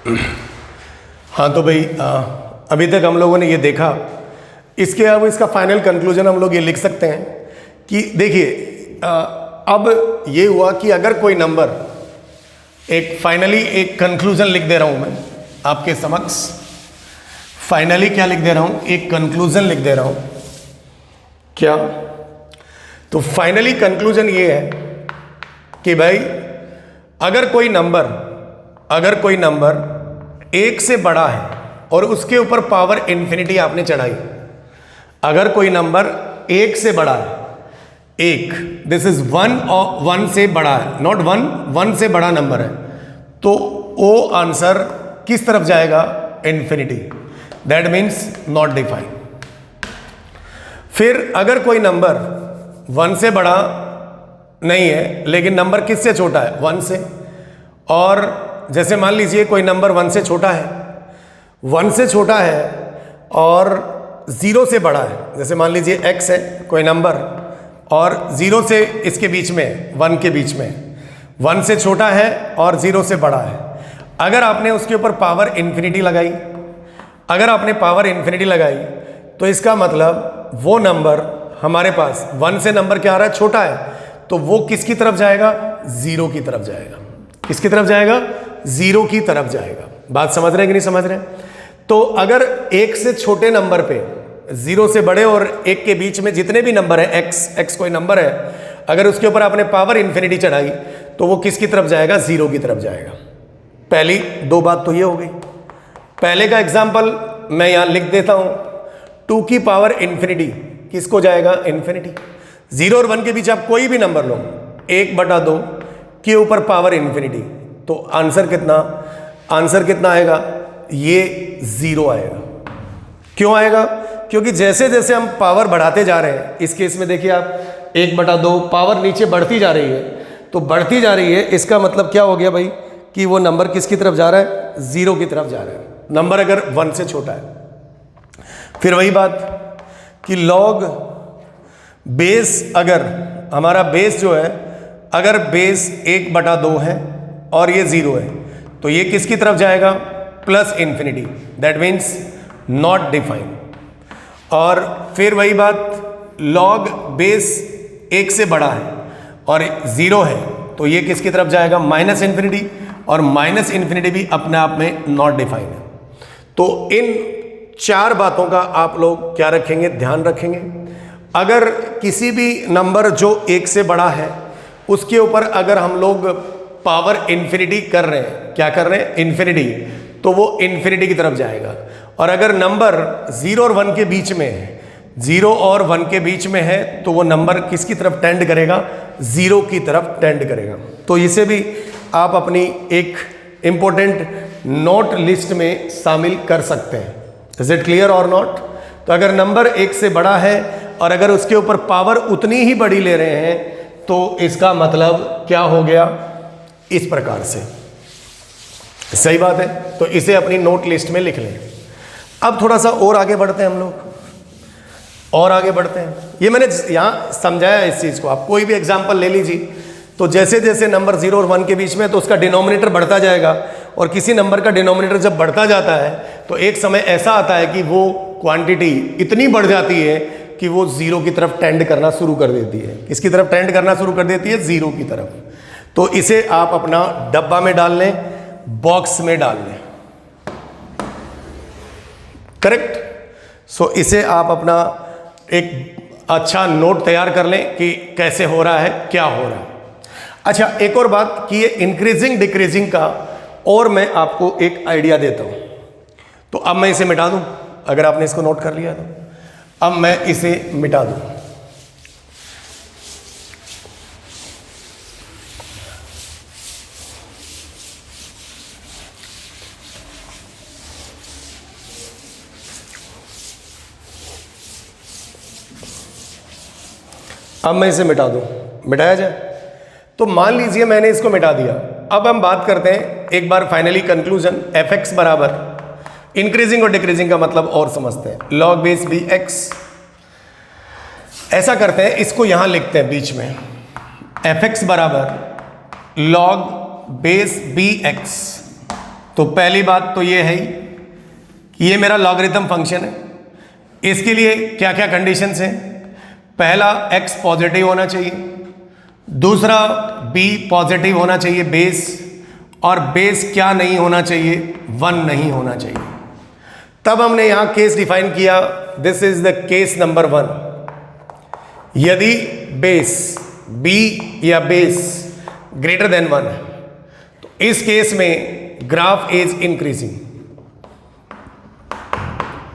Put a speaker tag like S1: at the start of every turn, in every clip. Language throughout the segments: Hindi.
S1: हाँ तो भाई अभी तक हम लोगों ने ये देखा, इसके अब इसका फाइनल कंक्लूजन हम लोग ये लिख सकते हैं कि देखिए अब ये हुआ कि अगर कोई नंबर, एक फाइनली एक कंक्लूजन लिख दे रहा हूँ मैं आपके समक्ष, फाइनली क्या लिख दे रहा हूँ, एक कंक्लूजन लिख दे रहा हूँ। क्या? तो फाइनली कंक्लूजन ये है कि भाई अगर कोई नंबर एक से बड़ा है और उसके ऊपर पावर इन्फिनिटी आपने चढ़ाई, अगर कोई नंबर एक से बड़ा है, एक, दिस इज वन और वन से बड़ा है, नॉट वन, वन से बड़ा नंबर है, तो वो आंसर किस तरफ जाएगा? Infinity. That means not define. फिर अगर कोई नंबर वन से बड़ा नहीं है लेकिन नंबर किससे छोटा है? वन से। और जैसे मान लीजिए कोई नंबर वन से छोटा है, वन से छोटा है और ज़ीरो से बड़ा है, जैसे मान लीजिए एक्स है कोई नंबर और ज़ीरो से इसके बीच में, वन के बीच में, वन से छोटा है और ज़ीरो से बड़ा है। अगर आपने उसके ऊपर पावर इन्फिनिटी लगाई, अगर आपने पावर इन्फिनिटी लगाई तो इसका मतलब वो नंबर हमारे पास वन से नंबर क्या आ रहा है? छोटा है, तो वो किसकी तरफ जाएगा? ज़ीरो की तरफ जाएगा। किसकी तरफ जाएगा? ज़ीरो की तरफ जाएगा। बात समझ रहे हैं कि नहीं समझ रहे हैं? तो अगर एक से छोटे नंबर पे, ज़ीरो से बड़े और एक के बीच में जितने भी नंबर है, एक्स कोई नंबर है, अगर उसके ऊपर आपने पावर इन्फिनिटी चढ़ाई तो वो किसकी तरफ जाएगा? ज़ीरो की तरफ जाएगा। पहली दो बात तो ये हो गई। पहले का एग्जाम्पल मैं यहाँ लिख देता हूँ, टू की पावर इन्फिनिटी किसको जाएगा? इन्फिनिटी। ज़ीरो और वन के बीच आप कोई भी नंबर लो, 1/2 के ऊपर पावर इन्फिनिटी, तो आंसर कितना आएगा? ये ज़ीरो आएगा। क्यों आएगा? क्योंकि जैसे जैसे हम पावर बढ़ाते जा रहे हैं, इस केस में देखिए आप 1/2 पावर नीचे बढ़ती जा रही है, तो बढ़ती जा रही है, इसका मतलब क्या हो गया भाई कि वो नंबर किसकी तरफ जा रहा है? ज़ीरो की तरफ जा रहा है, नंबर अगर वन से छोटा है। फिर वही बात कि लॉग बेस, अगर हमारा बेस जो है, अगर बेस 1/2 है और ये ज़ीरो है, तो ये किसकी तरफ जाएगा? Plus infinity. That means not define. और फिर वही बात, लॉग बेस 1 से बड़ा है और ज़ीरो है, तो ये किसकी तरफ जाएगा? Minus infinity. और माइनस इन्फिनिटी भी अपने आप में नॉट डिफाइन है। तो इन चार बातों का आप लोग क्या रखेंगे? ध्यान रखेंगे। अगर किसी भी नंबर जो 1 से बड़ा है उसके ऊपर अगर हम लोग पावर इन्फिनिटी कर रहे हैं, क्या कर रहे हैं? इन्फिनिटी, तो वो इन्फिनिटी की तरफ जाएगा। और अगर नंबर 0 और 1 के बीच में है, 0 और 1 के बीच में है, तो वो नंबर किसकी तरफ टेंड करेगा? 0 की तरफ टेंड करेगा। तो इसे भी आप अपनी एक इंपॉर्टेंट नोट लिस्ट में शामिल कर सकते हैं। इज इट क्लियर और नॉट? तो अगर नंबर 1 से बड़ा है और अगर उसके ऊपर पावर उतनी ही बड़ी ले रहे हैं, तो इसका मतलब क्या हो गया? इस प्रकार से। सही बात है। तो इसे अपनी नोट लिस्ट में लिख लें। अब थोड़ा सा और आगे बढ़ते हैं हम लोग, और आगे बढ़ते हैं। ये मैंने यहाँ समझाया इस चीज़ को। आप कोई भी एग्जाम्पल ले लीजिए, तो जैसे जैसे नंबर 0 और 1 के बीच में, तो उसका डिनोमिनेटर बढ़ता जाएगा। और किसी नंबर का डिनोमिनेटर जब बढ़ता जाता है तो एक समय ऐसा आता है कि वो क्वांटिटी इतनी बढ़ जाती है कि वो 0 की तरफ टेंड करना शुरू कर देती है। किसकी तरफ टेंड करना शुरू कर देती है? 0 की तरफ। तो इसे आप अपना डब्बा में डाल लें, बॉक्स में डाल लें। करेक्ट? सो इसे आप अपना एक अच्छा नोट तैयार कर लें कि कैसे हो रहा है, क्या हो रहा है। अच्छा, एक और बात कि ये इंक्रीजिंग डिक्रीजिंग का और मैं आपको एक आइडिया देता हूं। तो अब मैं इसे मिटा दूं, अगर आपने इसको नोट कर लिया तो अब मैं इसे मिटा दूं। अब मैं इसे मिटा दूं, मिटाया जाए। तो मान लीजिए मैंने इसको मिटा दिया। अब हम बात करते हैं एक बार फाइनली कंक्लूजन, f(x) बराबर इंक्रीजिंग और डिक्रीजिंग का मतलब और समझते हैं। लॉग बेस बी एक्स, ऐसा करते हैं, इसको यहां लिखते हैं बीच में, f(x) बराबर लॉग बेस बी एक्स तो पहली बात तो ये है ही कि ये मेरा लॉगरिथम फंक्शन है। इसके लिए क्या क्या कंडीशंस हैं? पहला x पॉजिटिव होना चाहिए, दूसरा b पॉजिटिव होना चाहिए बेस, और बेस क्या नहीं होना चाहिए? 1 नहीं होना चाहिए। तब हमने यहां केस डिफाइन किया, this is the case number 1। यदि बेस b या बेस ग्रेटर देन 1 है तो इस केस में graph is increasing.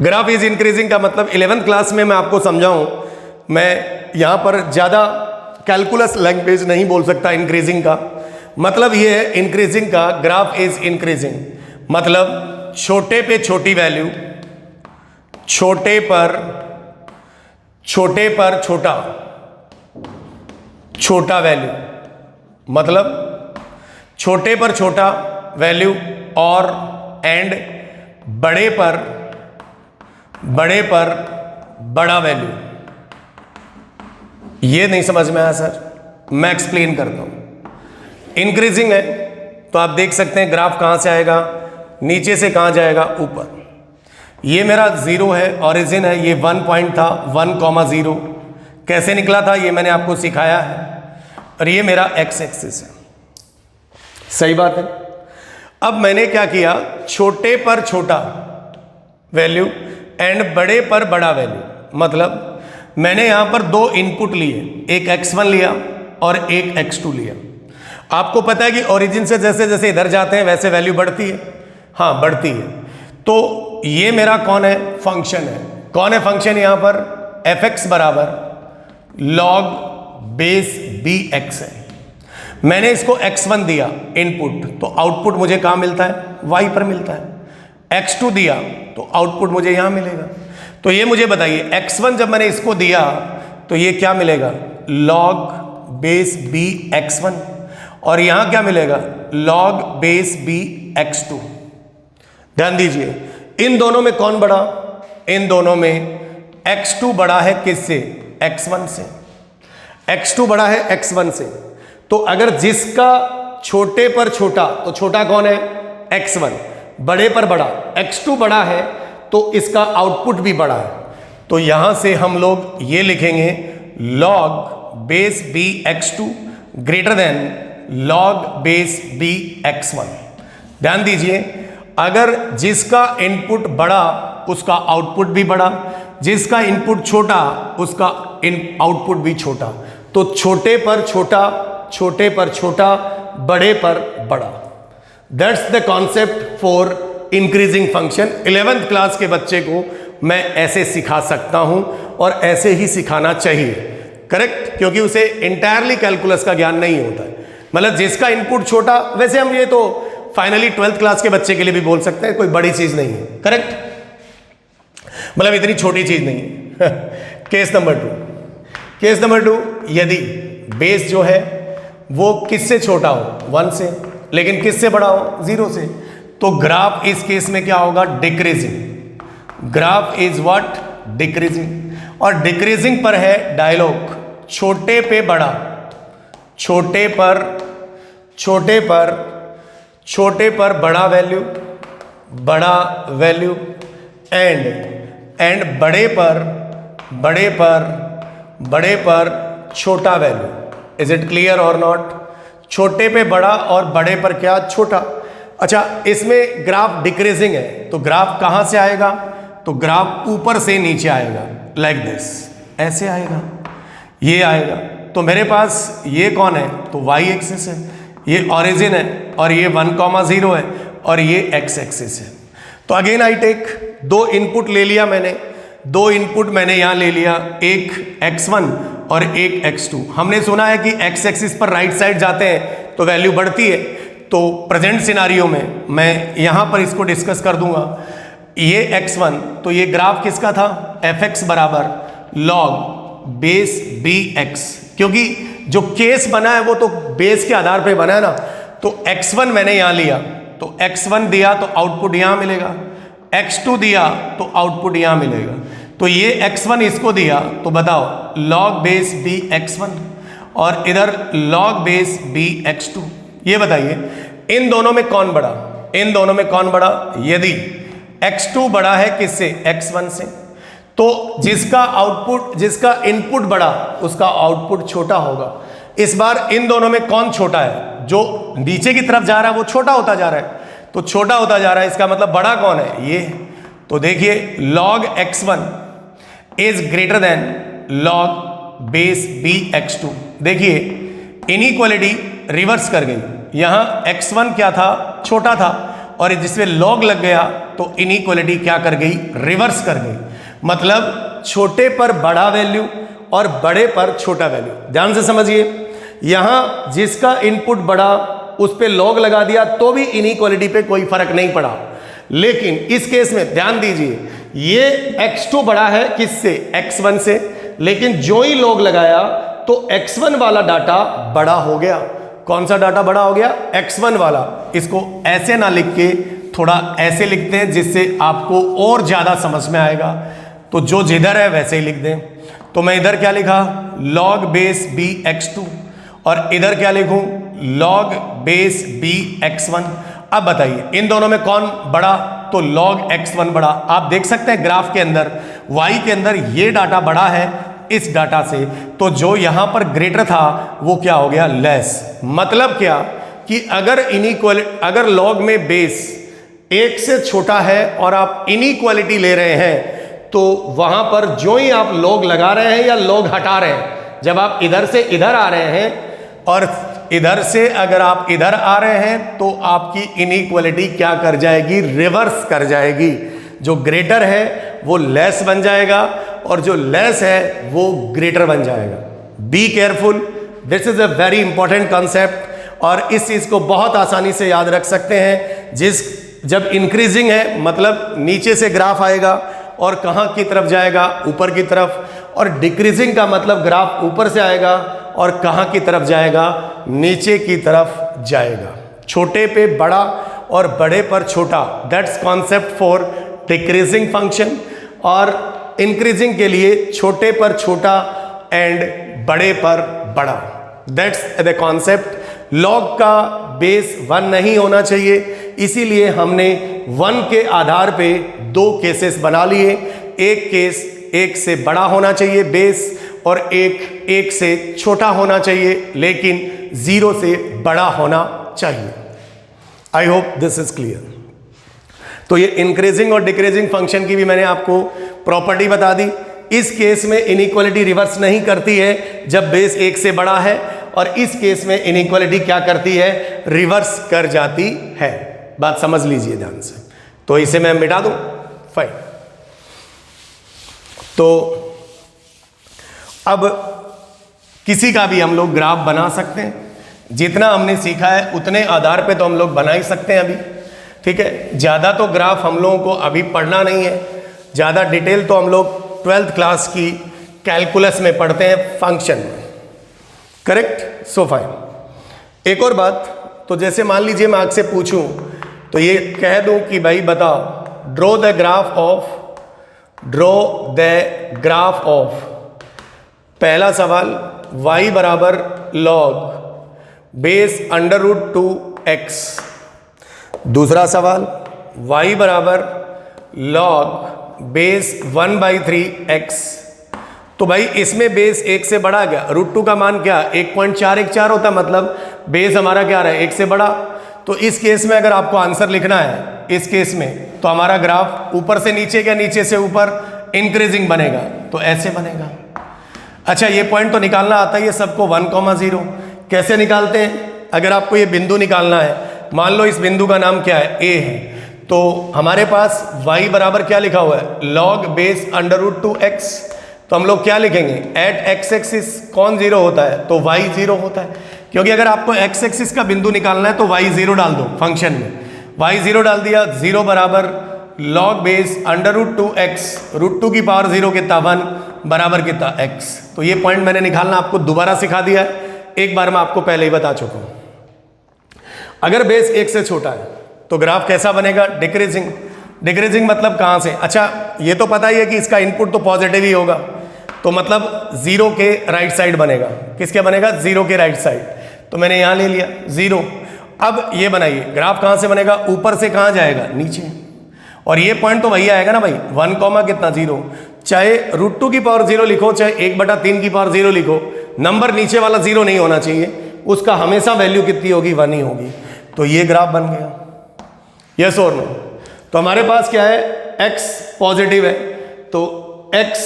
S1: Graph is increasing का मतलब 11th क्लास में मैं आपको समझाऊं, मैं यहां पर ज्यादा कैलकुलस लैंग्वेज नहीं बोल सकता। इंक्रीजिंग का मतलब ये है, इंक्रीजिंग का ग्राफ इज इंक्रीजिंग मतलब छोटे पे छोटी वैल्यू, छोटे पर छोटा, छोटा वैल्यू मतलब छोटे पर छोटा वैल्यू, और एंड बड़े पर बड़ा वैल्यू। ये नहीं समझ में आया सर? मैं एक्सप्लेन करता हूं। इंक्रीजिंग है तो आप देख सकते हैं ग्राफ कहां से आएगा, नीचे से कहां जाएगा? ऊपर। ये मेरा 0 है, ओरिजिन है, ये 1 पॉइंट था, 1,0 कैसे निकला था ये मैंने आपको सिखाया है, और ये मेरा x एक्सिस है। सही बात है। अब मैंने क्या किया, छोटे पर छोटा वैल्यू एंड बड़े पर बड़ा वैल्यू, मतलब मैंने यहां पर 2 इनपुट लिए, एक x1 लिया और एक x2 लिया। आपको पता है कि ओरिजिन से जैसे जैसे इधर जाते हैं वैसे वैल्यू बढ़ती है, हाँ बढ़ती है। तो ये मेरा कौन है? फंक्शन है। कौन है फंक्शन? यहां पर f(x) बराबर log बेस bx है। मैंने इसको x1 दिया इनपुट, तो आउटपुट मुझे कहां मिलता है? y पर मिलता है। x2 दिया तो आउटपुट मुझे यहां मिलेगा। तो ये मुझे बताइए, x1 जब मैंने इसको दिया तो ये क्या मिलेगा? log बेस bx1, और यहां क्या मिलेगा? log base bx2। ध्यान दीजिए, इन दोनों में कौन बड़ा? इन दोनों में x2 बड़ा है किससे? x1 से। x2 बड़ा है x1 से। तो अगर जिसका छोटे पर छोटा, तो छोटा कौन है? x1, बड़े पर बड़ा x2 बड़ा है, तो इसका आउटपुट भी बड़ा है। तो यहां से हम लोग ये लिखेंगे log base bx2 greater than log base bx1। ध्यान दीजिए, अगर जिसका इनपुट बड़ा उसका आउटपुट भी बड़ा, जिसका इनपुट छोटा उसका आउटपुट भी छोटा। तो छोटे पर छोटा, बड़े पर बड़ा। That's the concept for increasing function. 11th class के बच्चे को मैं ऐसे सिखा सकता हूं और ऐसे ही सिखाना चाहिए, करेक्ट? क्योंकि उसे इंटायरली कैलकुलस का ज्ञान नहीं होता है। मतलब जिसका इनपुट छोटा, वैसे हम ये तो फाइनली 12th क्लास के बच्चे के लिए भी बोल सकते हैं, कोई बड़ी चीज नहीं है, करेक्ट? मतलब इतनी छोटी चीज नहीं है। केस नंबर 2, यदि बेस जो है वो किससे छोटा हो? 1 से, लेकिन किससे बड़ा हो? 0 से। तो ग्राफ इस केस में क्या होगा? Decreasing. Graph is what? Decreasing. और डिक्रीजिंग पर है डायलॉग, छोटे पे बड़ा, छोटे पर बड़ा वैल्यू, एंड बड़े पर छोटा वैल्यू। इज इट क्लियर और नॉट? छोटे पे बड़ा और बड़े पर क्या? छोटा। अच्छा, इसमें ग्राफ डिक्रीजिंग है तो ग्राफ कहां से आएगा? तो ग्राफ ऊपर से नीचे आएगा, लाइक दिस, ऐसे आएगा, ये आएगा। तो मेरे पास ये कौन है? तो y एक्सिस है, ये ओरिजिन है, और ये 1,0 है, और ये x एक्सिस है। तो अगेन आई टेक 2 इनपुट ले लिया मैंने, 2 इनपुट मैंने यहां ले लिया, एक x1 और एक x2। हमने सुना है कि x एक्सिस पर राइट साइड जाते हैं तो वैल्यू बढ़ती है। तो प्रेजेंट सिनारियो में मैं यहां पर इसको डिस्कस कर दूंगा। ये x1, तो ये ग्राफ किसका था? f(x) बराबर log बेस bx, क्योंकि जो केस बना है वो तो बेस के आधार पे बना है ना। तो x1 मैंने यहां लिया, तो x1 दिया तो आउटपुट यहां मिलेगा, x2 दिया तो आउटपुट यहां मिलेगा। तो ये x1 इसको दिया, तो बताओ log बेस bx1, और इधर log बेस bx2। ये बताइए इन दोनों में कौन बड़ा? इन दोनों में कौन बड़ा? यदि x2 बड़ा है किससे? x1 से, तो जिसका इनपुट बड़ा उसका आउटपुट छोटा होगा। इस बार इन दोनों में कौन छोटा है? जो नीचे की तरफ जा रहा है वो छोटा होता जा रहा है, तो छोटा होता जा रहा है, इसका मतलब बड़ा कौन है? ये। तो देखिए log x1 is greater then log base b x2। देखिए इनइक्वालिटी रिवर्स कर गई, यहां x1 क्या था? छोटा था, और जिसमें log लग गया तो इनइक्वालिटी क्या कर गई? रिवर्स कर गई। मतलब छोटे पर बड़ा वैल्यू और बड़े पर छोटा वैल्यू। ध्यान से समझिए, यहां जिसका इनपुट बड़ा उस पे log लगा दिया तो भी इनइक्वालिटी पे कोई फर्क नहीं पड़ा, लेकिन इस केस में ध्यान दीजिए, ये x2 बड़ा है किससे? x1 से, लेकिन जो ही log लगाया तो x1 वाला डाटा बड़ा हो गया। कौन सा डाटा बड़ा हो गया? x1 वाला। इसको ऐसे ना लिख के थोड़ा ऐसे लिखते हैं जिससे आपको और ज्यादा समझ में आएगा। तो जो जिधर है वैसे ही लिख दें। तो मैं इधर क्या लिखा? log बेस b x2, और इधर क्या लिखूं? log base b x1। अब बताइए इन दोनों में कौन बड़ा? तो log x1 बड़ा। आप देख सकते हैं ग्राफ के अंदर y के अंदर ये डाटा बड़ा है इस डाटा से, तो जो यहां पर ग्रेटर था वो क्या हो गया? लेस। मतलब क्या कि अगर log में बेस 1 से छोटा है और आप इनइक्वालिटी ले रहे हैं, तो वहां पर जो ही आप log लगा रहे हैं या log हटा रहे हैं, जब आप इधर से इधर आ रहे हैं और इधर से अगर आप इधर आ रहे हैं, तो आपकी इनइक्वालिटी क्या कर जाएगी? रिवर्स कर जाएगी। जो ग्रेटर है वो लेस बन जाएगा और जो लेस है वो ग्रेटर बन जाएगा। Be careful, this is a very important concept, और इस चीज को बहुत आसानी से याद रख सकते हैं। जब इंक्रीजिंग है मतलब नीचे से ग्राफ आएगा और कहां की तरफ जाएगा? ऊपर की तरफ। और डिक्रीजिंग का मतलब ग्राफ ऊपर से आएगा और कहां की तरफ जाएगा? नीचे की तरफ जाएगा। छोटे पे बड़ा और बड़े पर छोटा, that's concept for decreasing function. और इंक्रीजिंग के लिए छोटे पर छोटा एंड बड़े पर बड़ा, दैट्स द कॉन्सेप्ट। log का बेस 1 नहीं होना चाहिए, इसीलिए हमने 1 के आधार पे 2 केसेस बना लिए। एक केस 1 से बड़ा होना चाहिए बेस, और एक 1 से छोटा होना चाहिए लेकिन 0 से बड़ा होना चाहिए। I hope this is clear. तो ये इंक्रीजिंग और डिक्रीजिंग फंक्शन की भी मैंने आपको प्रॉपर्टी बता दी। इस केस में इनइक्वालिटी रिवर्स नहीं करती है जब बेस 1 से बड़ा है, और इस केस में इनइक्वालिटी क्या करती है? रिवर्स कर जाती है। बात समझ लीजिए ध्यान से। तो इसे मैं मिटा दूं, फाइन। तो अब किसी का भी हम लोग ग्राफ बना सकते हैं। जितना हमने सीखा है उतने आधार पे तो हम लोग बना ही सकते हैं अभी, ठीक है। ज़्यादा तो ग्राफ हम लोगों को अभी पढ़ना नहीं है, ज़्यादा डिटेल तो हम लोग 12th क्लास की कैलकुलस में पढ़ते हैं, फंक्शन में, करेक्ट। So fine. एक और बात, तो जैसे मान लीजिए मैं आपसे पूछूं तो ये कह दूं कि भाई बताओ, ड्रॉ द ग्राफ ऑफ पहला सवाल y बराबर log बेस √2x। दूसरा सवाल y बराबर log बेस 1/3x। तो भाई इसमें बेस 1 से बड़ा गया, √2 का मान क्या? 1.414 होता, मतलब बेस हमारा क्या रहा है? 1 से बड़ा। तो इस केस में अगर आपको आंसर लिखना है इस केस में, तो हमारा ग्राफ ऊपर से नीचे क्या नीचे से ऊपर इंक्रीजिंग बनेगा, तो ऐसे बनेगा। अच्छा ये पॉइंट तो निकालना आता ही है सबको, 1,0। कैसे निकालते हैं? अगर आपको ये बिंदु निकालना है, मान लो इस बिंदु का नाम क्या है? ए है, तो हमारे पास y बराबर क्या लिखा हुआ है? log base √2x। तो हम लोग क्या लिखेंगे? एट x एक्सिस कौन 0 होता है? तो y 0 होता है, क्योंकि अगर आपको x एक्सिस का बिंदु निकालना है तो y 0 डाल दो फंक्शन में। y 0 डाल दिया, 0 बराबर log बेस √2x, √2 की पावर 0 कितना? 1 बराबर कितना? x। तो ये पॉइंट मैंने निकालना आपको दोबारा सिखा दिया है, एक बार मैं आपको पहले ही बता चुका हूं। अगर बेस 1 से छोटा है तो ग्राफ कैसा बनेगा? डिक्रीजिंग। डिक्रीजिंग मतलब कहां से? अच्छा ये तो पता ही है कि इसका इनपुट तो पॉजिटिव ही होगा, तो मतलब 0 के राइट साइड बनेगा। किसके बनेगा? 0 के राइट साइड। तो मैंने यहां ले लिया 0, अब ये बनाइए, ग्राफ कहाँ से बनेगा, ऊपर से कहाँ जाएगा, नीचे, और ये पॉइंट तो वही आएगा ना भाई, 1 कॉमा कितना 0, चाहे √2 की पावर 0 लिखो, चाहे 1/3 की पावर 0 लिखो, नंबर नीचे वाला 0 नहीं होना चाहिए, उसका हमेशा वैल्यू कितनी होगी, 1 ही होगी। तो ये ग्राफ बन गया, यस और नो। तो हमारे पास क्या है, x पॉजिटिव है, तो x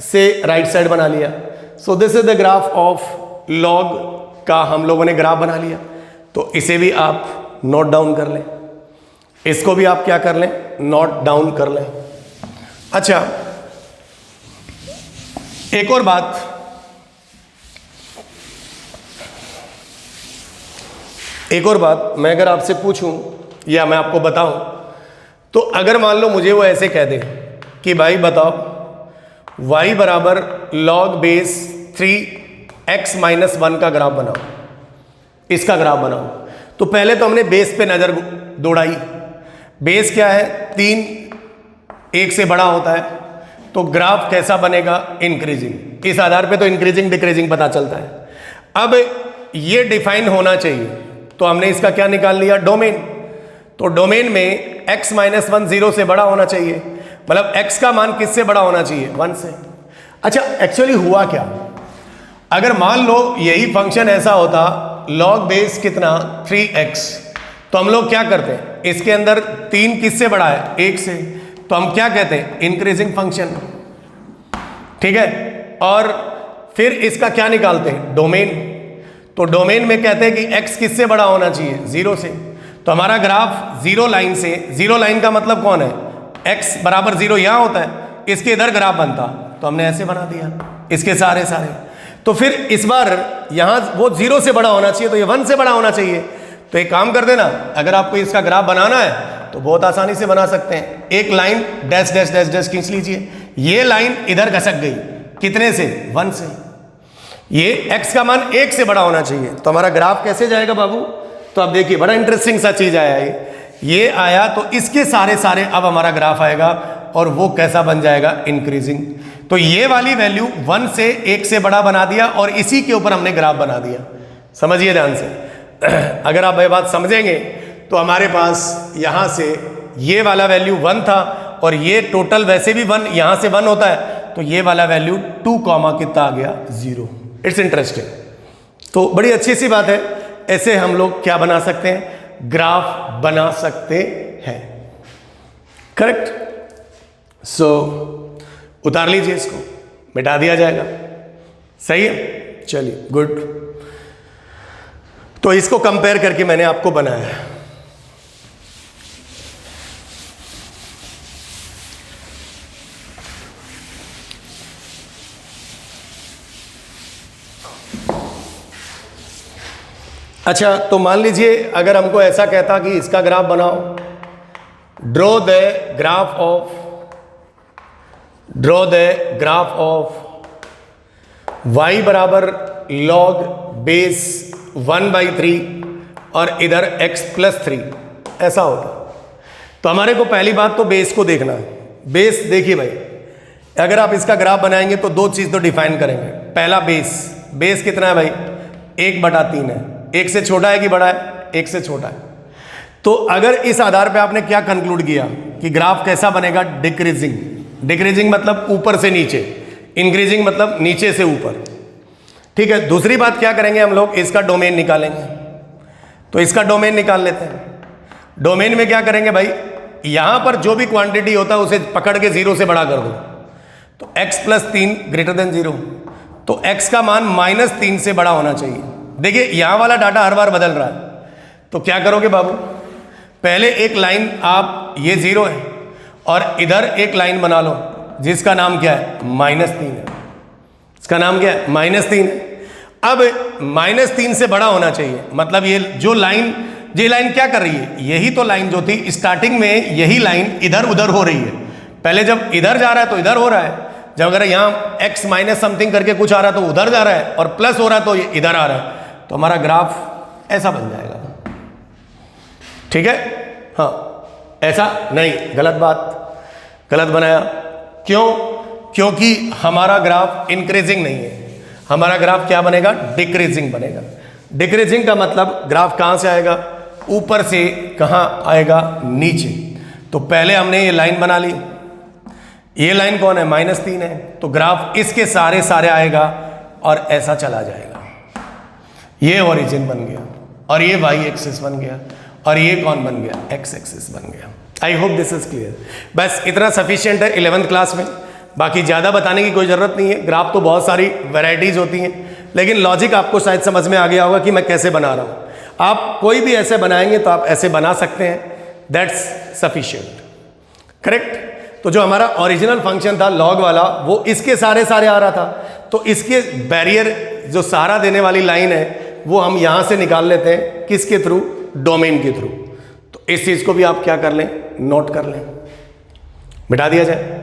S1: से राइट साइड बना लिया। So this is the graph of log का हम लोगों ने ग्राफ बना लिया। तो इसे भी आप नोट डाउन कर लें, इसको भी आप क्या कर लें, नोट डाउन कर लें। अच्छा, एक और बात, मैं अगर आपसे पूछूं या मैं आपको बताऊं, तो अगर मान लो मुझे वो ऐसे कह दे कि भाई बताओ y बराबर log बेस 3x - 1 का ग्राफ बनाओ, इसका ग्राफ बनाओ। तो पहले तो हमने बेस पे नजर दौड़ाई। बेस क्या है, 3 1 से बड़ा होता है, तो ग्राफ कैसा बनेगा, इंक्रीजिंग। इस आधार पे तो इंक्रीजिंग डिक्रीजिंग पता चलता है। अब ये डिफाइन होना चाहिए, तो हमने इसका क्या निकाल लिया, डोमेन। तो डोमेन में x - 1 0 से बड़ा होना चाहिए, मतलब x का मान किससे बड़ा होना चाहिए, 1 से। अच्छा, एक्चुअली हुआ क्या, अगर मान लो यही फंक्शन ऐसा होता log बेस कितना 3x, तो हम लोग क्या करते हैं, इसके अंदर 3 किससे बड़ा है, 1 से, तो हम क्या कहते हैं, इंक्रीजिंग फंक्शन, ठीक है। और फिर इसका क्या निकालते हैं, डोमेन। तो डोमेन में कहते हैं कि x किससे बड़ा होना चाहिए, 0 से। तो हमारा ग्राफ 0 लाइन से, 0 लाइन का मतलब कौन है, x बराबर 0 यहां होता है, इसके इधर ग्राफ बनता, तो हमने ऐसे बना दिया इसके सारे। तो फिर इस बार यहां वो 0 से बड़ा होना चाहिए, तो ये 1 से बड़ा होना चाहिए। तो एक काम कर देना, अगर आपको इसका ग्राफ बनाना है तो बहुत आसानी से बना सकते हैं। एक line dash dash dash dash खींच लीजिए, ये लाइन इधर घसक गई, कितने से, 1 से। ये x का मान 1 से बड़ा होना चाहिए, तो हमारा ग्राफ कैसे जाएगा बाबू, तो अब देखिए बड़ा इंटरेस्टिंग सा चीज आया ये आया, तो इसके सारे अब हमारा ग्राफ आएगा, और वो कैसा बन जाएगा, इंक्रीजिंग। तो ये वाली वैल्यू 1 से 1 से बड़ा बना दिया, और इसी के ऊपर हमने ग्राफ बना दिया। समझिए ध्यान से, अगर आप ये बात समझेंगे तो हमारे पास यहां से ये वाला वैल्यू 1 था, और ये टोटल वैसे भी 1 यहां से 1 होता है, तो ये वाला वैल्यू 2 कॉमा कितना आ गया, 0। It's interesting. तो बड़ी अच्छी सी बात है, ऐसे हम लोग क्या बना सकते हैं, ग्राफ बना सकते हैं, करेक्ट। सो उतार लीजिए इसको, मिटा दिया जाएगा, सही है, चलिए गुड। तो इसको कंपेयर करके मैंने आपको बनाया है। अच्छा, तो मान लीजिए अगर हमको ऐसा कहता कि इसका ग्राफ बनाओ, draw the graph of y बराबर log बेस 1/3 और इधर x + 3, ऐसा होता। तो हमारे को पहली बात तो बेस को देखना है। बेस देखिए भाई, अगर आप इसका ग्राफ बनाएंगे तो 2 चीज तो डिफाइन करेंगे। पहला बेस कितना है भाई, 1/3 है। 1 से छोटा है कि बड़ा है, 1 से छोटा है। तो अगर इस आधार पे आपने क्या कंक्लूड किया कि ग्राफ कैसा बनेगा, डिक्रीजिंग मतलब ऊपर से नीचे, इंक्रीजिंग मतलब नीचे से ऊपर, ठीक है। दूसरी बात क्या करेंगे हम लोग, इसका डोमेन निकालेंगे। तो इसका डोमेन निकाल लेते हैं। डोमेन में क्या करेंगे भाई, यहां पर जो भी क्वांटिटी होता है उसे पकड़ के 0 से बड़ा कर दो। तो x + 3 > 0, तो x का मान -3 से बड़ा होना चाहिए। देखिए यहां वाला डाटा हर बार बदल रहा है, तो क्या करोगे बाबू, पहले एक लाइन आप, ये 0 है, और इधर एक लाइन बना लो जिसका नाम क्या है, -3 है। इसका नाम क्या है, -3 है। अब -3 से बड़ा होना चाहिए, मतलब ये लाइन क्या कर रही है, यही तो लाइन जो थी स्टार्टिंग में, यही लाइन इधर उधर हो रही है। पहले जब इधर जा रहा है तो इधर हो रहा है, जब अगर यहाँ x माइनस समथिंग करके कुछ आ रहा है तो उधर जा रहा है, और प्लस हो रहा है तो ये इधर आ रहा है। तो हमारा ग्राफ ऐसा बन जाएगा, ठीक है। हाँ, ऐसा नहीं, गलत बात, गलत बनाया। क्यों, क्योंकि हमारा ग्राफ इंक्रीजिंग नहीं है, हमारा ग्राफ क्या बनेगा, डिक्रीजिंग बनेगा। डिक्रीजिंग का मतलब ग्राफ कहां से आएगा, ऊपर से कहाँ आएगा, नीचे। तो पहले हमने ये लाइन बना ली, ये लाइन कौन है, -3 है, तो ग्राफ इसके सारे सारे आएगा और ऐसा चला जाएगा। ये ओरिजिन बन गया और ये वाई एक्सिस बन गया और ये कौन बन गया, एक्स एक्सिस बन गया। I hope this is clear. बस इतना सफिशिएंट है 11th क्लास में, बाकी ज़्यादा बताने की कोई ज़रूरत नहीं है। ग्राफ तो बहुत सारी वैरायटीज़ होती हैं, लेकिन लॉजिक आपको शायद समझ में आ गया होगा कि मैं कैसे बना रहा हूँ। आप कोई भी ऐसे बनाएंगे तो आप ऐसे बना सकते हैं, दैट्स सफिशिएंट, करेक्ट। तो जो हमारा ओरिजिनल फंक्शन था लॉग वाला, वो इसके सारे सारे आ रहा था, तो इसके बैरियर जो सहारा देने वाली लाइन है वो हम यहां से निकाल लेते हैं, किसके थ्रू, डोमेन के थ्रू। तो इस चीज को भी आप क्या कर लें, नोट कर लें, मिटा दिया जाए।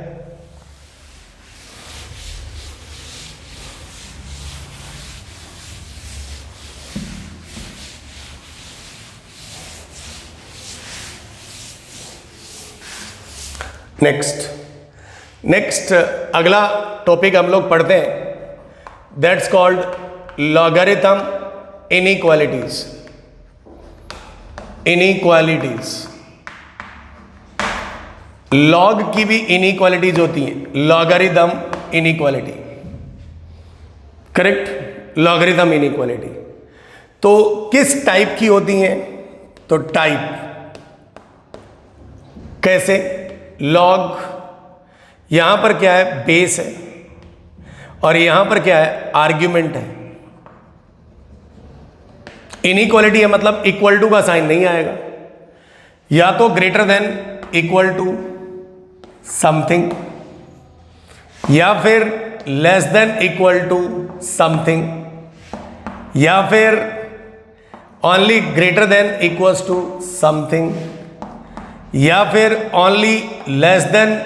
S1: नेक्स्ट अगला टॉपिक हम लोग पढ़ते हैं, that's called logarithm inequalities. Log की भी इनइक्वालिटीज होती हैं, logarithm inequality, correct, logarithm inequality. तो किस टाइप की होती हैं, तो टाइप कैसे, लॉग यहां पर क्या है, बेस है, और यहां पर क्या है, आर्ग्यूमेंट है। इनइक्वालिटी है मतलब इक्वल टू का साइन नहीं आएगा, या तो greater than equal to something, या फिर less than equal to something, या फिर only greater than equals to something, या फिर ओनली लेस देन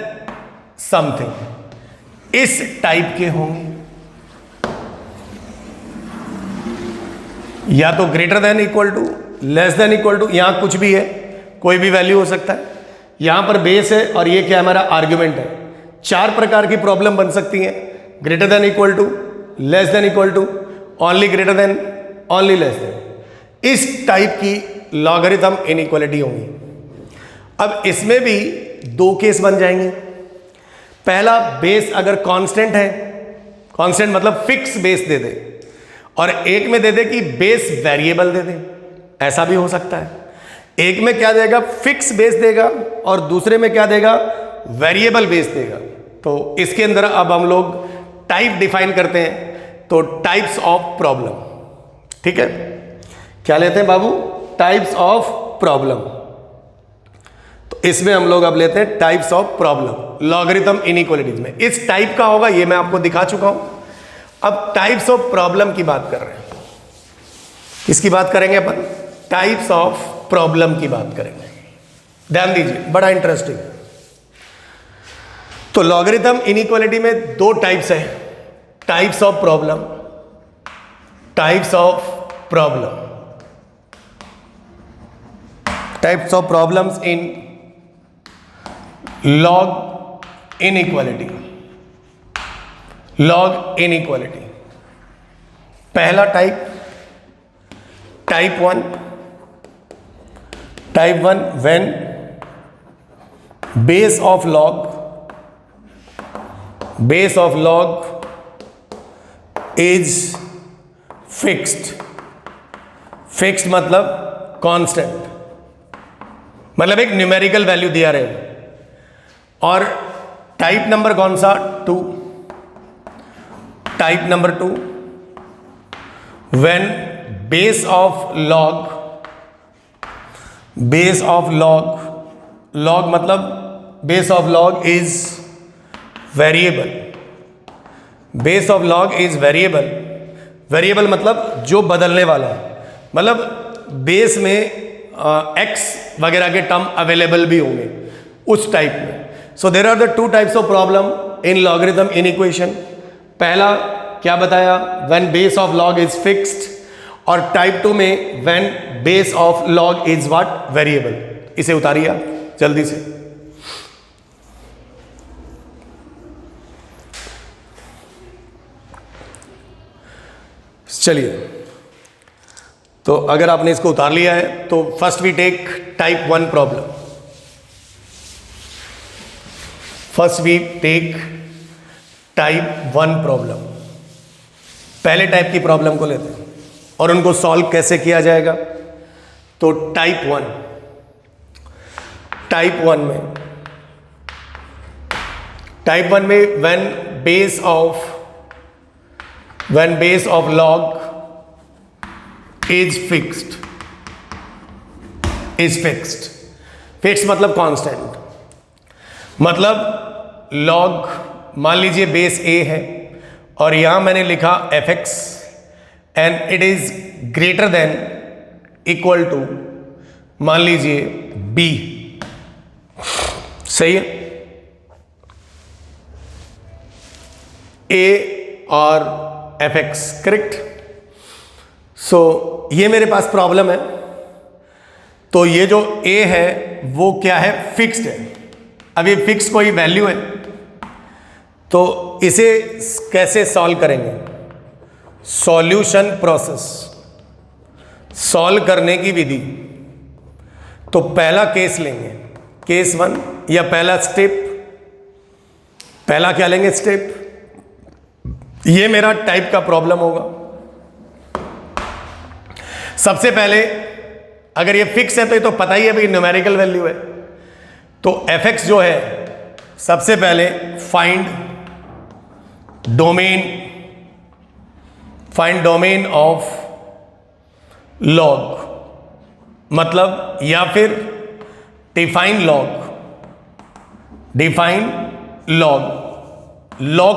S1: समथिंग। इस टाइप के होंगे, या तो greater than equal to, less than equal to, यहां कुछ भी है, कोई भी वैल्यू हो सकता है, यहां पर बेस है और ये क्या है, हमारा आर्ग्यूमेंट है। 4 प्रकार की प्रॉब्लम बन सकती है, greater than equal to, less than equal to, only greater than, only less than. इस टाइप की लॉगरिथम इनइक्वालिटी होंगी। अब इसमें भी 2 केस बन जाएंगे। पहला, बेस अगर कांस्टेंट है, कांस्टेंट मतलब फिक्स बेस दे दे, और एक में दे दे कि बेस वेरिएबल दे दे, ऐसा भी हो सकता है। एक में क्या देगा, फिक्स बेस देगा, और दूसरे में क्या देगा, वेरिएबल बेस देगा। तो इसके अंदर अब हम लोग टाइप डिफाइन करते हैं, तो टाइप्स ऑफ प्रॉब्लम, ठीक है, क्या लेते हैं बाबू, टाइप्स ऑफ प्रॉब्लम। तो इसमें हम लोग अब लेते हैं types of problem logarithm inequalities में। इस टाइप का होगा, ये मैं आपको दिखा चुका हूं। अब टाइप्स ऑफ प्रॉब्लम की बात कर रहे हैं, किसकी बात करेंगे अपन, टाइप्स ऑफ प्रॉब्लम की बात करेंगे। ध्यान दीजिए, बड़ा इंटरेस्टिंग है। तो लॉगरिथम इनइक्वालिटी में 2 टाइप्स है, types of problem, types of problem, types of problems in log inequality. Log inequality, पहला type, type 1, when base of log is fixed मतलब कांस्टेंट, मतलब एक न्यूमेरिकल वैल्यू दिया रहेगा। और टाइप नंबर कौन सा, 2, type number 2, when base of log मतलब base of log is variable, base of log is variable मतलब जो बदलने वाला है, मतलब बेस में एक्स वगैरह के टर्म अवेलेबल भी होंगे उस टाइप में। So there are the 2 types of problem in logarithm inequation. पहला क्या बताया, when base of log is fixed, और टाइप 2 में when base of log is what, variable. इसे उतारिए आप जल्दी से। चलिए, तो अगर आपने इसको उतार लिया है तो first we take type 1 problem. First we take type 1 problem. पहले टाइप की प्रॉब्लम को लेते हैं और उनको सॉल्व कैसे किया जाएगा। तो टाइप 1 में when base of log is fixed मतलब कांस्टेंट, मतलब लॉग मान लीजिए बेस a है और यहां मैंने लिखा fx and it is greater than equal to मान लीजिए b। सही है, a और fx करेक्ट। सो ये मेरे पास प्रॉब्लम है। तो ये जो a है वो क्या है, फिक्स्ड है। अब ये फिक्स कोई वैल्यू है तो इसे कैसे सॉल्व करेंगे। सॉल्यूशन प्रोसेस, सॉल्व करने की विधि। तो पहला केस लेंगे, केस 1 या पहला स्टेप। पहला क्या लेंगे, स्टेप। ये मेरा टाइप का प्रॉब्लम होगा। सबसे पहले अगर ये फिक्स है तो ये तो पता ही है भाई न्यूमेरिकल वैल्यू है। तो fx जो है सबसे पहले फाइंड डोमेन ऑफ लॉग, मतलब या फिर डिफाइन लॉग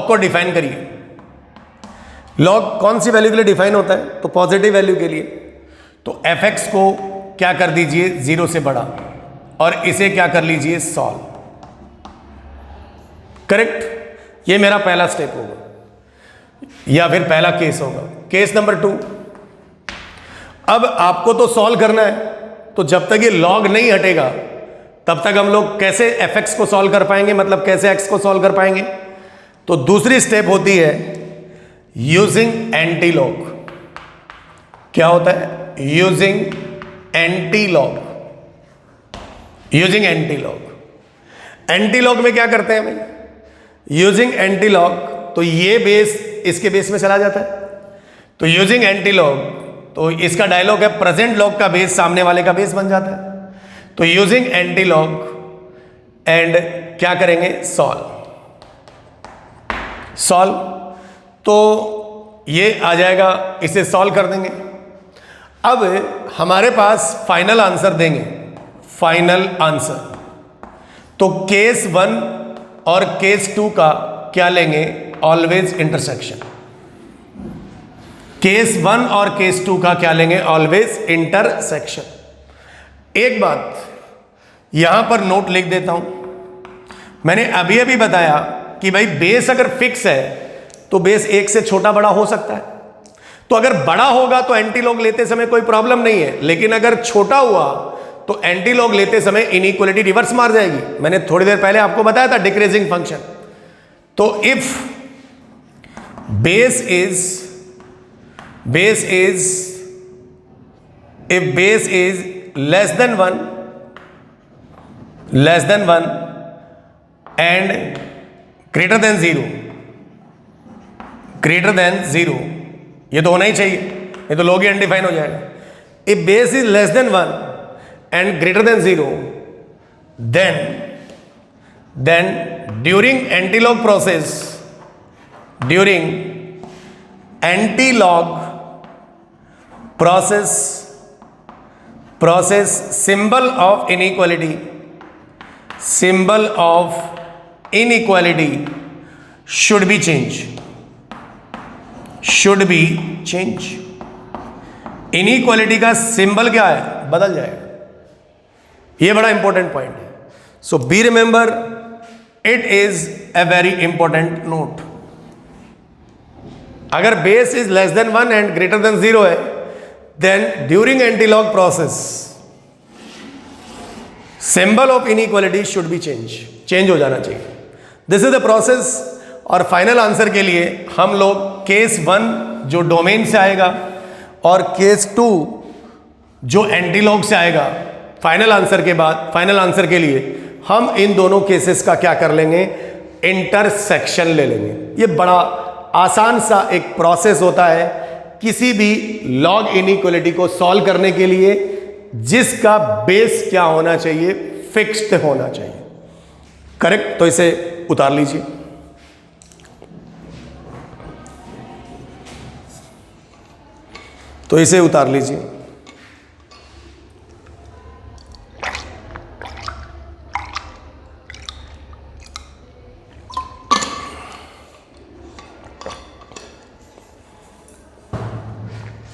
S1: को डिफाइन करिए। लॉग कौन सी वैल्यू के लिए डिफाइन होता है, तो पॉजिटिव वैल्यू के लिए। तो fx को क्या कर दीजिए 0 से बड़ा और इसे क्या कर लीजिए सॉल्व। करेक्ट, ये मेरा पहला स्टेप होगा या फिर पहला केस होगा। केस नंबर 2, अब आपको तो सॉल्व करना है, तो जब तक ये लॉग नहीं हटेगा तब तक हम लोग कैसे fx को सॉल्व कर पाएंगे, मतलब कैसे x को सॉल्व कर पाएंगे। तो दूसरी स्टेप होती है यूजिंग एंटी लॉग। क्या होता है, using anti log. Anti log में क्या करते हैं भाई, यूजिंग एंटी लॉग, तो ये बेस इसके बेस में चला जाता है। तो यूजिंग एंटी लॉग, तो इसका डायलॉग है प्रेजेंट लॉग का बेस सामने वाले का बेस बन जाता है। तो यूजिंग एंटी लॉग एंड क्या करेंगे, सॉल्व। तो ये आ जाएगा, इसे सॉल्व कर देंगे। अब हमारे पास फाइनल आंसर देंगे, फाइनल आंसर। तो केस 1 और केस 2 का क्या लेंगे, ऑलवेज इंटरसेक्शन। केस 1 और केस 2 का क्या लेंगे, ऑलवेज इंटरसेक्शन। एक बात यहां पर नोट लिख देता हूं, मैंने अभी अभी बताया कि भाई बेस अगर फिक्स है तो बेस 1 से छोटा बड़ा हो सकता है। तो अगर बड़ा होगा तो एंटी लॉग लेते समय कोई प्रॉब्लम नहीं है, लेकिन अगर छोटा हुआ तो एंटी लॉग लेते समय इनइक्वालिटी रिवर्स मार जाएगी। मैंने थोड़ी देर पहले आपको बताया था डिक्रीजिंग फंक्शन। तो if base is less than 1 and greater than 0, ये तो होना ही चाहिए, ये तो लॉग ही अनडिफाइन हो जाएगा। If base is less than 1 and greater than 0, then during antilog process symbol of inequality should be changed। Inequality का सिंबल क्या है, बदल जाएगा। ये बड़ा इंपॉर्टेंट पॉइंट है। So be remember, it is a very important note. अगर base is less than 1 and greater than 0 है, then during antilog process symbol of inequality should be change हो जाना चाहिए। This is the process. और फाइनल आंसर के लिए हम लोग केस 1 जो डोमेन से आएगा और केस 2 जो एंटीलॉग से आएगा फाइनल आंसर के बाद, फाइनल आंसर के लिए हम इन दोनों केसेस का क्या कर लेंगे, इंटरसेक्शन ले लेंगे। ये बड़ा आसान सा एक प्रोसेस होता है किसी भी लॉग इनइक्वालिटी को सॉल्व करने के लिए, जिसका बेस क्या होना चाहिए, फिक्स्ड होना चाहिए। करेक्ट? तो इसे उतार लीजिए। तो इसे उतार लीजिए।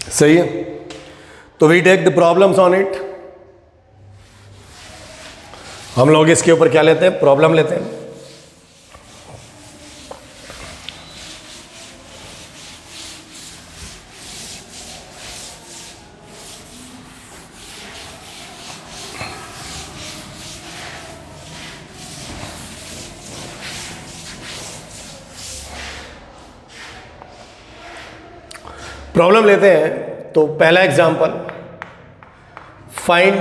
S1: सही है। तो we take the problems on it. हम लोग इसके ऊपर क्या लेते हैं, प्रॉब्लम लेते हैं। प्रॉब्लम लेते हैं। तो पहला example, find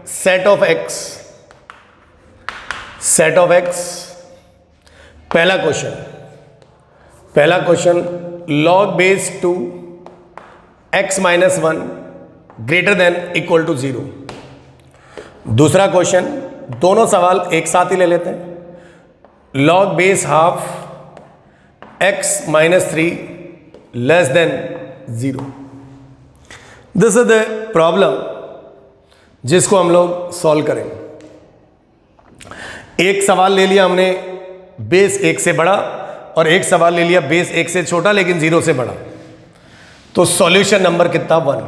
S1: set of X. Set of X, पहला question log base 2 X minus 1 greater than equal to 0। दूसरा क्वेश्चन, दोनों सवाल एक साथ ही ले लेते हैं। Log base half x minus 3 less than 0। This is the problem जिसको हम लोग सॉल्व करेंगे। एक सवाल ले लिया हमने बेस 1 से बड़ा, और एक सवाल ले लिया बेस 1 से छोटा लेकिन 0 से बड़ा। तो सॉल्यूशन नंबर कितना, 1।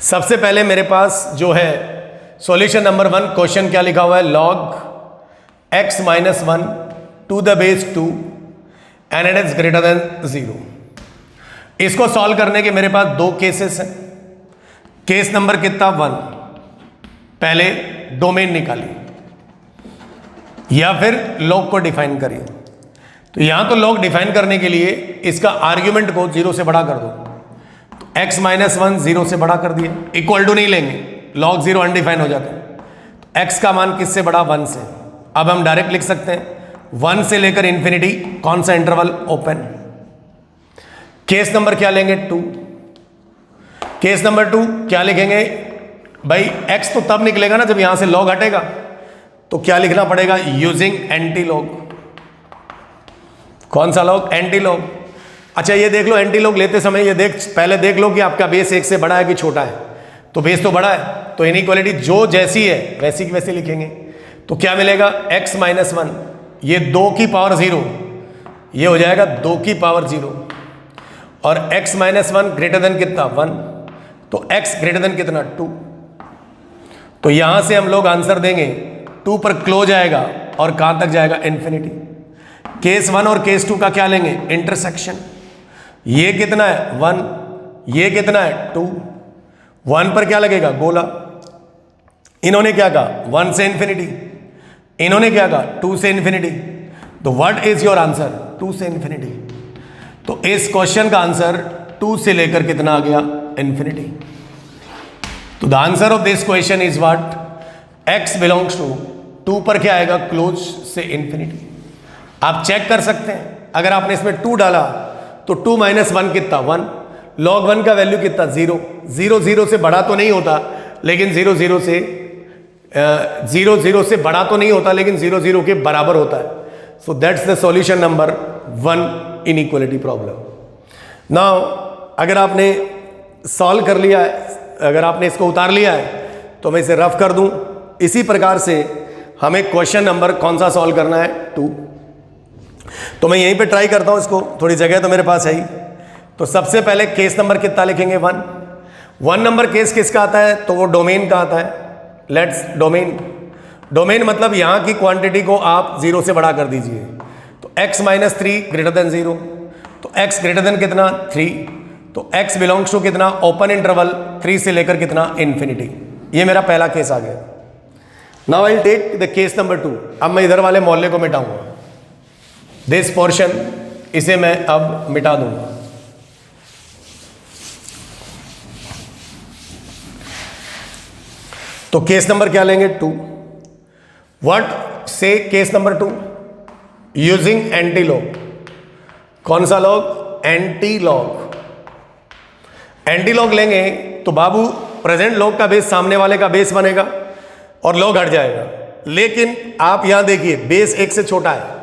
S1: सबसे पहले मेरे पास जो है सॉल्यूशन नंबर 1, क्वेश्चन क्या लिखा हुआ है, log x minus 1 to the base 2 and it is greater than 0। इसको सॉल्व करने के मेरे पास दो केसेस हैं। केस नंबर कितना, 1। पहले डोमेन निकालिए या फिर लॉग को डिफाइन करिए। तो यहां तो लॉग डिफाइन करने के लिए इसका आर्ग्यूमेंट को 0 से बड़ा कर दो। तो एक्स माइनस 1 0 से बड़ा कर दिया, इक्वल टू नहीं लेंगे, लॉग 0 अनडिफाइन हो जाता है। तो एक्स का मान किससे बड़ा, 1 से। अब हम डायरेक्ट लिख सकते हैं 1 से लेकर इन्फिनिटी, कौन सा इंटरवल, ओपन। केस नंबर क्या लेंगे, 2। केस नंबर 2 क्या लिखेंगे भाई, x तो तब निकलेगा ना जब यहां से लॉग हटेगा। तो क्या लिखना पड़ेगा, यूजिंग एंटी लॉग। कौन सा लॉग, एंटी लॉग। अच्छा ये देख लो, एंटी लॉग लेते समय ये पहले देख लो कि आपका बेस 1 से बड़ा है कि छोटा है। तो बेस तो बड़ा है, तो इनइक्वालिटी जो जैसी है वैसी की वैसी लिखेंगे। तो क्या मिलेगा, x माइनस 1, ये 2 की पावर 0, ये हो जाएगा 2 की पावर 0। और x माइनस 1 ग्रेटर देन कितना, 1। तो x ग्रेटर देन कितना, 2। तो यहां से हम लोग आंसर देंगे 2 पर क्लोज आएगा और कहां तक जाएगा, इन्फिनिटी। केस 1 और केस 2 का क्या लेंगे, इंटरसेक्शन। ये कितना है, 1, ये कितना है, 2। 1 पर क्या लगेगा, गोला। इन्होंने क्या कहा, 1 से इन्फिनिटी, इन्होंने क्या कहा, 2 से इन्फिनिटी। तो व्हाट इज योर आंसर, 2 से इन्फिनिटी। तो इस क्वेश्चन का आंसर 2 से लेकर कितना आ गया, इन्फिनिटी। तो the answer of this question is what, x belongs to 2 पर क्या आएगा, क्लोज से इन्फिनिटी। आप चेक कर सकते हैं, अगर आपने इसमें 2 डाला तो 2 माइनस 1 कितना, 1। लॉग 1 का वैल्यू कितना, 0। 0 0 से बड़ा तो नहीं होता, लेकिन 0 0 से बड़ा तो नहीं होता, लेकिन 0 0 के बराबर होता है। So that's the solution number 1 inequality problem. Now अगर आपने सॉल्व कर लिया है, अगर आपने इसको उतार लिया है, तो मैं इसे रफ कर दूं। इसी प्रकार से हमें क्वेश्चन नंबर कौन सा सॉल्व करना है, 2। तो मैं यहीं पे ट्राई करता हूं इसको, थोड़ी जगह तो मेरे पास है ही। तो सबसे पहले केस नंबर कितना लिखेंगे, 1। 1 नंबर केस किसका आता है, तो वो डोमेन का आता है। लेट्स डोमेन, डोमेन मतलब यहां की क्वांटिटी को आप 0 से बड़ा कर दीजिए। तो x माइनस 3 ग्रेटर देन 0। तो x ग्रेटर देन कितना, 3। तो x बिलोंग्स टू कितना, ओपन इंटरवल 3 से लेकर कितना, इन्फिनिटी। ये मेरा पहला केस आ गया। Now I will take the case number 2। अब मैं इधर वाले मोहल्ले को मिटाऊंगा, दिस पोर्शन, इसे मैं अब मिटा दूंगा। तो केस नंबर क्या लेंगे 2. व्हाट से case number 2 using anti log. कौन सा log? Anti log. Anti log लेंगे तो बाबू प्रेजेंट लॉग का बेस सामने वाले का बेस बनेगा और लॉग हट जाएगा. लेकिन आप यहां देखिए बेस 1 से छोटा है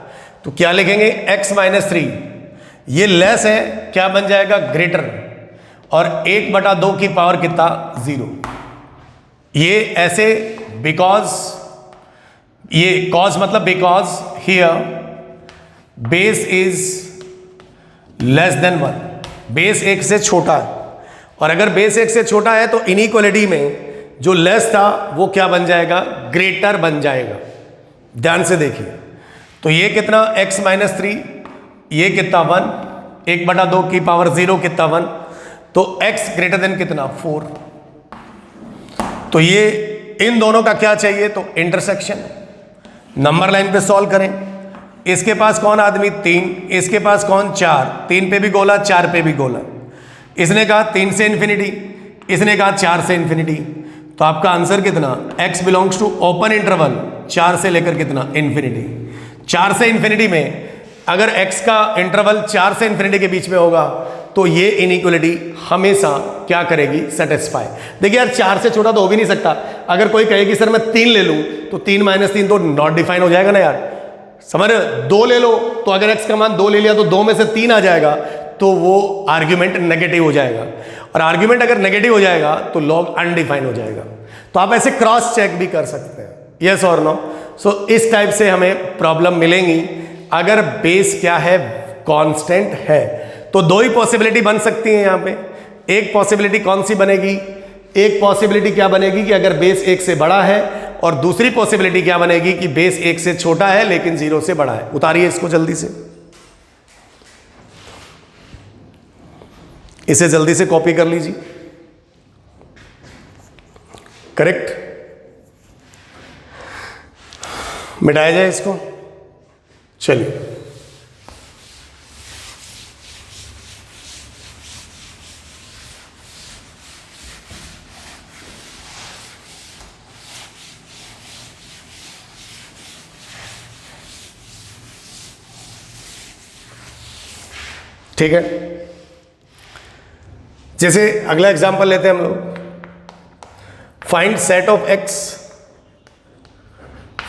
S1: तो क्या लिखेंगे? x - 3. ये लेस है, क्या बन जाएगा? ग्रेटर. और 1/2 की पावर कितना? 0. ये ऐसे बिकॉज, ये कॉज मतलब because here base is less than 1. Base 1 से छोटा है और अगर बेस 1 से छोटा है तो इनइक्वालिटी में जो लेस था वो क्या बन जाएगा? ग्रेटर बन जाएगा. ध्यान से देखिए. तो ये कितना? x - 3. ये कितना? 1. 1/2 की पावर 0 कितना? 1. तो x ग्रेटर देन कितना? 4. तो ये इन दोनों का क्या चाहिए? तो इंटरसेक्शन. नंबर लाइन पे सॉल्व करें. इसके पास कौन आदमी? 3. इसके पास कौन? 4. 3 पे भी गोला, 4 पे भी गोला. इसने कहा 3 से इन्फिनिटी, इसने कहा 4 से इन्फिनिटी. तो आपका आंसर कितना? x belongs to open interval 4 से लेकर कितना? इन्फिनिटी. 4 से इन्फिनिटी में अगर x का इंटरवल 4 से इन्फिनिटी के बीच में होगा तो ये इनइक्वालिटी हमेशा क्या करेगी? सेटिस्फाई. देखिए यार 4 से छोटा तो हो भी नहीं सकता. अगर कोई कहे कि सर मैं 3 ले लूं तो 3 - 3 तो नॉट डिफाइन हो जाएगा ना यार. समझ रहे? 2 ले लो तो अगर x का मान 2 ले लिया तो 2 में से 3 आ जाएगा तो वो आर्ग्यूमेंट नेगेटिव हो जाएगा. और आर्ग्यूमेंट अगर नेगेटिव हो जाएगा तो लॉग अनडिफाइन हो जाएगा. तो आप ऐसे क्रॉस चेक भी कर सकते हैं. यस और नो. सो इस टाइप से हमें प्रॉब्लम मिलेंगी अगर बेस क्या है? कांस्टेंट है. तो 2 ही पॉसिबिलिटी बन सकती है यहां पे. एक पॉसिबिलिटी कौन सी बनेगी? एक पॉसिबिलिटी क्या बनेगी कि अगर बेस 1 से बड़ा है, और दूसरी पॉसिबिलिटी क्या बनेगी कि बेस 1 से छोटा है लेकिन 0 से बड़ा है. उतारिए इसको जल्दी से, इसे जल्दी से कॉपी कर लीजिए. करेक्ट. मिटाया जाए इसको. चलिए ठीक है. जैसे अगला एग्जांपल लेते हैं हम लोग. Find set of x,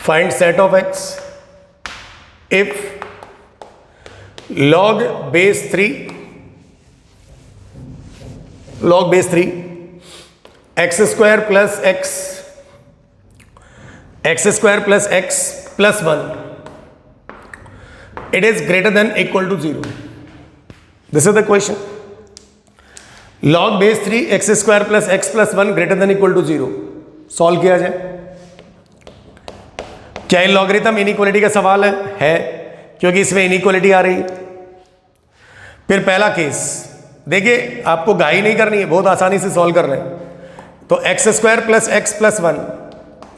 S1: find set of x if log base 3 x square plus x plus x plus 1 it is greater than equal to 0. This is the question. log base 3 x square plus x plus 1 greater than equal to 0. Solve किया जाए. क्या इन लॉगरिथम इनइक्वालिटी का सवाल है क्योंकि इसमें इनइक्वालिटी आ रही है. फिर पहला केस देखिए, आपको घाई नहीं करनी है, बहुत आसानी से सॉल्व कर रहे हैं. तो x square plus x plus 1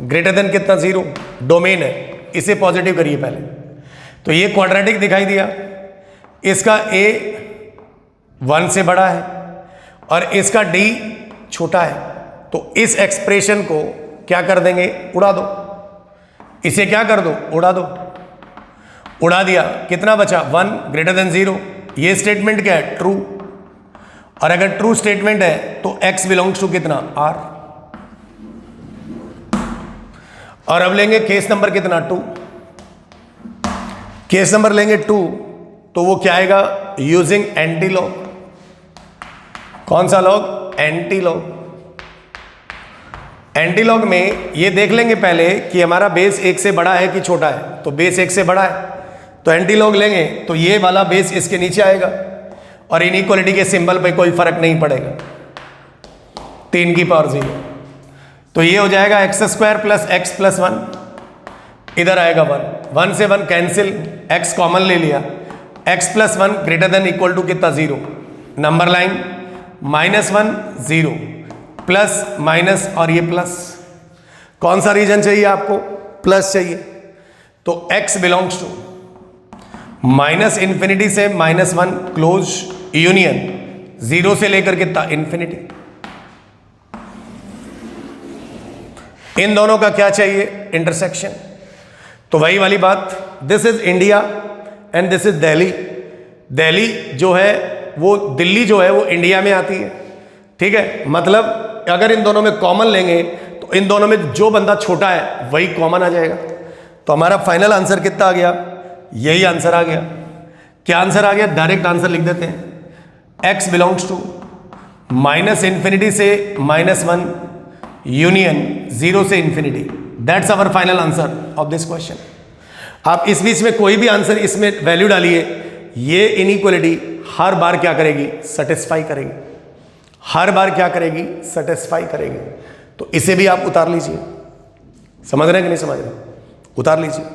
S1: greater then कितना? 0. डोमेन है, इसे पॉजिटिव करिए पहले. तो ये क्वाड्रेटिक दिखाई दिया. इसका a 1 से बड़ा है और इसका d छोटा है. तो इस एक्सप्रेशन को क्या कर देंगे? उड़ा दो. इसे क्या कर दो? उड़ा दो. उड़ा दिया. कितना बचा? 1 ग्रेटर देन 0. ये स्टेटमेंट क्या है? ट्रू. और अगर ट्रू स्टेटमेंट है तो x बिलोंग्स टू कितना? r. और अब लेंगे केस नंबर कितना? 2. केस नंबर लेंगे 2 तो वो क्या आएगा? Using anti log. कौन सा log? Anti log. Anti log में ये देख लेंगे पहले कि हमारा बेस 1 से बड़ा है कि छोटा है. तो बेस 1 से बड़ा है तो एंटी लॉग लेंगे तो ये वाला बेस इसके नीचे आएगा और इनइक्वालिटी के सिंबल पे कोई फर्क नहीं पड़ेगा. 3 की पावर 0. तो ये हो जाएगा x square plus x plus 1. इधर आएगा 1. 1 से 1 कैंसिल, x कॉमन ले लिया. x plus 1 greater than equal to कितना? 0. नंबर लाइन -1 0 प्लस माइनस और ये प्लस. कौन सा रीजन चाहिए आपको? प्लस चाहिए. तो x belongs to minus infinity से -1 क्लोज यूनियन 0 से लेकर कितना? इन्फिनिटी. इन दोनों का क्या चाहिए, इंटरसेक्शन। तो वही वाली बात, this is India and this is Delhi. Delhi जो है वो, दिल्ली जो है वो इंडिया में आती है, ठीक है। मतलब अगर इन दोनों में कॉमन लेंगे तो इन दोनों में जो बंदा छोटा है वही कॉमन आ जाएगा। तो हमारा फाइनल आंसर कितना आ गया, यही आंसर आ गया। क्या आंसर आ गया, डायरेक्ट आंसर लिख देते हैं। x बिलोंग्स टू -∞ से -1 यूनियन 0 से infinity, that's our final answer of this question. आप इस बीच में कोई भी आंसर इसमें वैल्यू डालिए, ये इनइक्वालिटी हर बार क्या करेगी, सेटिस्फाई करेगी, हर बार क्या करेगी, सेटिस्फाई करेगी। तो इसे भी आप उतार लीजिए, समझ रहे हैं कि नहीं समझ रहे, उतार लीजिए।